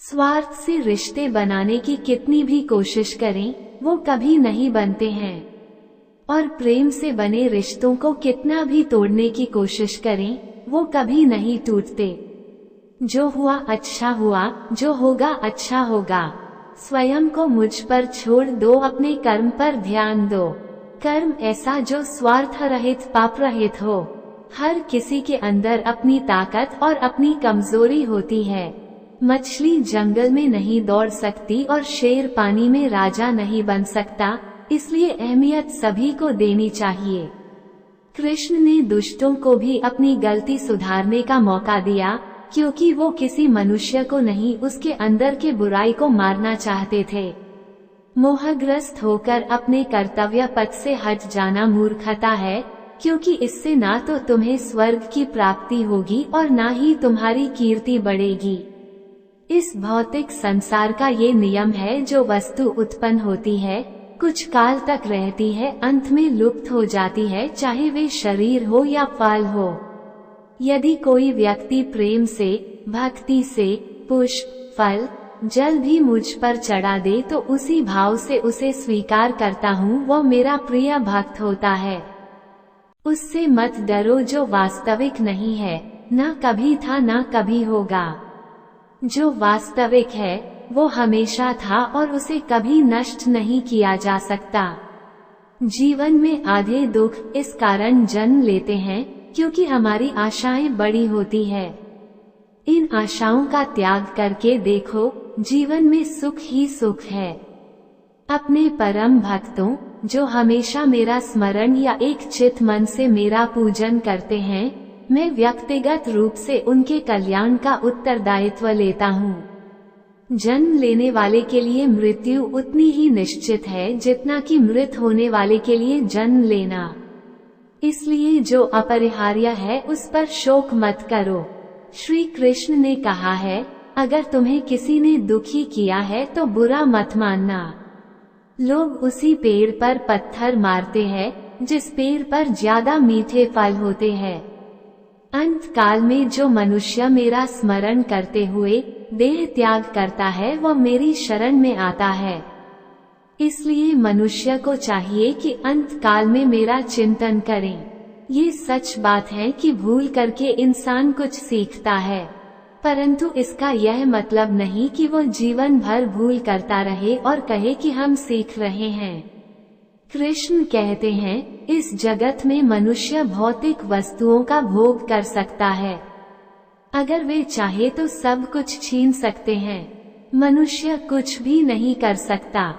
स्वार्थ से रिश्ते बनाने की कितनी भी कोशिश करें, वो कभी नहीं बनते हैं। और प्रेम से बने रिश्तों को कितना भी तोड़ने की कोशिश करें, वो कभी नहीं टूटते। जो हुआ अच्छा हुआ, जो होगा अच्छा होगा। स्वयं को मुझ पर छोड़ दो, अपने कर्म पर ध्यान दो। कर्म ऐसा जो स्वार्थ रहित पाप रहित हो। हर किसी के अंदर अपनी ताकत और अपनी कमजोरी होती है। मछली जंगल में नहीं दौड़ सकती और शेर पानी में राजा नहीं बन सकता, इसलिए अहमियत सभी को देनी चाहिए। कृष्ण ने दुष्टों को भी अपनी गलती सुधारने का मौका दिया, क्योंकि वो किसी मनुष्य को नहीं, उसके अंदर के बुराई को मारना चाहते थे। मोहग्रस्त होकर अपने कर्तव्य पथ से हट जाना मूर्खता है, क्योंकि इससे ना तो तुम्हें स्वर्ग की प्राप्ति होगी और ना ही तुम्हारी कीर्ति बढ़ेगी। इस भौतिक संसार का ये नियम है, जो वस्तु उत्पन्न होती है, कुछ काल तक रहती है, अंत में लुप्त हो जाती है, चाहे वे शरीर हो या फल हो। यदि कोई व्यक्ति प्रेम से, भक्ति से पुष्प, फल, जल भी मुझ पर चढ़ा दे तो उसी भाव से उसे स्वीकार करता हूँ, वो मेरा प्रिय भक्त होता है। उससे मत डरो जो वास्तविक नहीं है, न कभी था न कभी होगा। जो वास्तविक है वो हमेशा था और उसे कभी नष्ट नहीं किया जा सकता। जीवन में आधे दुख इस कारण जन्म लेते हैं क्योंकि हमारी आशाएं बड़ी होती है। इन आशाओं का त्याग करके देखो, जीवन में सुख ही सुख है। अपने परम भक्तों, जो हमेशा मेरा स्मरण या एक चित मन से मेरा पूजन करते हैं, मैं व्यक्तिगत रूप से उनके कल्याण का उत्तरदायित्व लेता हूँ। जन्म लेने वाले के लिए मृत्यु उतनी ही निश्चित है जितना कि मृत होने वाले के लिए जन्म लेना। इसलिए जो अपरिहार्य है उस पर शोक मत करो। श्री कृष्ण ने कहा है, अगर तुम्हें किसी ने दुखी किया है तो बुरा मत मानना। लोग उसी पेड़ पर पत्थर मारते हैं जिस पेड़ पर ज्यादा मीठे फल होते हैं। अंत काल में जो मनुष्य मेरा स्मरण करते हुए देह त्याग करता है, वह मेरी शरण में आता है। इसलिए मनुष्य को चाहिए कि अंत काल में मेरा चिंतन करें। ये सच बात है कि भूल करके इंसान कुछ सीखता है, परंतु इसका यह मतलब नहीं कि वो जीवन भर भूल करता रहे और कहे कि हम सीख रहे हैं। कृष्ण कहते हैं, इस जगत में मनुष्य भौतिक वस्तुओं का भोग कर सकता है। अगर वे चाहे तो सब कुछ छीन सकते हैं। मनुष्य कुछ भी नहीं कर सकता।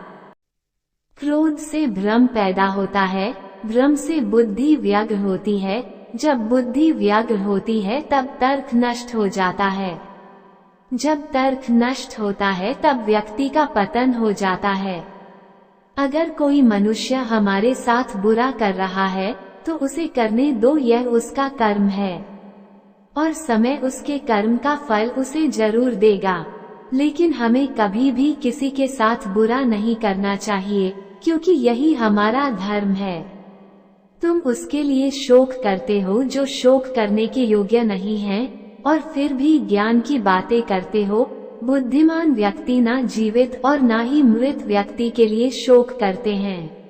क्रोध से भ्रम पैदा होता है, भ्रम से बुद्धि व्यग्र होती है, जब बुद्धि व्यग्र होती है तब तर्क नष्ट हो जाता है। जब तर्क नष्ट होता है तब व्यक्ति का पतन हो जाता है। अगर कोई मनुष्य हमारे साथ बुरा कर रहा है तो उसे करने दो, यह उसका कर्म है और समय उसके कर्म का फल उसे जरूर देगा। लेकिन हमें कभी भी किसी के साथ बुरा नहीं करना चाहिए, क्योंकि यही हमारा धर्म है। तुम उसके लिए शोक करते हो जो शोक करने के योग्य नहीं है, और फिर भी ज्ञान की बातें करते हो। बुद्धिमान व्यक्ति ना जीवित और ना ही मृत व्यक्ति के लिए शोक करते हैं।